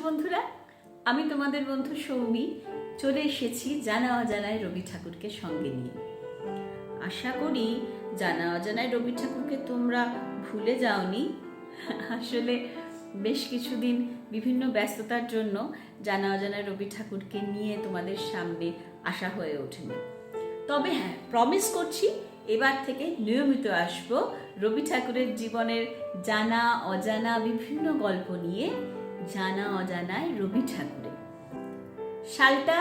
বন্ধুরা, আমি তোমাদের বন্ধু সৌমি চলে এসেছি জানা অজানায় রবি ঠাকুরকে সঙ্গে নিয়ে। আশা করি জানা অজানায় রবি ঠাকুরকে তোমরা ভুলে যাওনি। আসলে বেশ কিছুদিন বিভিন্ন ব্যস্ততার জন্য জানা অজানায় রবি ঠাকুরকে নিয়ে তোমাদের সামনে আসা হয়ে ওঠেনি। তবে হ্যাঁ, প্রমিস করছি এবার থেকে নিয়মিত আসব রবি ঠাকুরের জীবনের জানা অজানা বিভিন্ন গল্প নিয়ে। জানা অজানায় রবি ঠাকুরে সালটা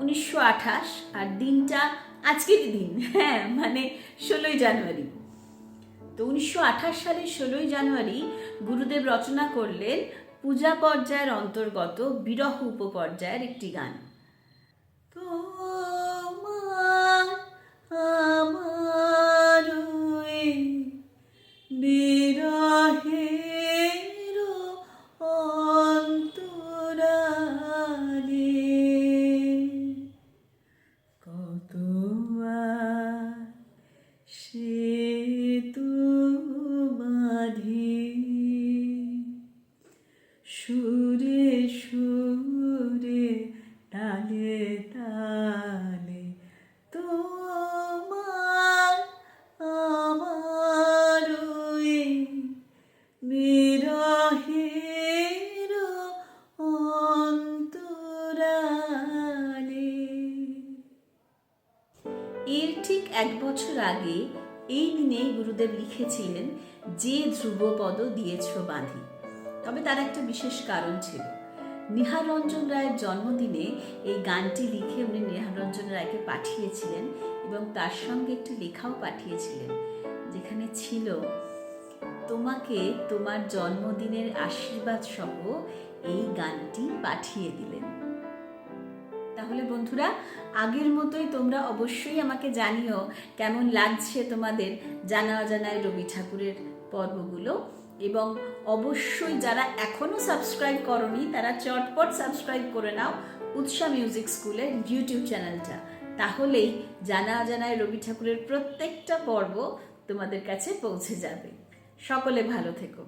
1928 আর দিনটা আজকের দিন, হ্যাঁ মানে 16ই জানুয়ারি। তো 1928 সালের 16ই জানুয়ারি গুরুদেব রচনা করলেন পূজা পর্যায়ের অন্তর্গত বিরহ উপপর্যায়ের একটি গান। তোমার আমার বিরহের অন্তরালে কত সেতু বাঁধি সুরে সুরে তালে তালে তোমার আমার বিরহের অন্তরালে। এর ঠিক 1 বছর আগে এই দিনে গুরুদেব লিখেছিলেন যে ধ্রুবপদ দিয়েছ বাঁধি। তবে তার একটা বিশেষ কারণ ছিল। নিহাররঞ্জন রায়ের জন্মদিনে এই গানটি লিখে উনি নিহাররঞ্জন রায়কে পাঠিয়েছিলেন এবং তার সঙ্গে একটি লেখাও পাঠিয়েছিলেন, যেখানে ছিল তোমাকে তোমার জন্মদিনের আশীর্বাদ সহ এই গানটি পাঠিয়ে দিলেন। তাহলে বন্ধুরা, আগের মতোই তোমরা অবশ্যই আমাকে জানিও কেমন লাগছে তোমাদের জানা অজানায় রবি ঠাকুরের পর্বগুলো, এবং অবশ্যই যারা এখনো সাবস্ক্রাইব করনি তারা চটপট সাবস্ক্রাইব করে নাও উৎসা মিউজিক স্কুলের ইউটিউব চ্যানেলটা। তাহলেই জানা অজানায় রবি ঠাকুরের প্রত্যেকটা পর্ব তোমাদের কাছে পৌঁছে যাবে। সকলে ভালো থেকো।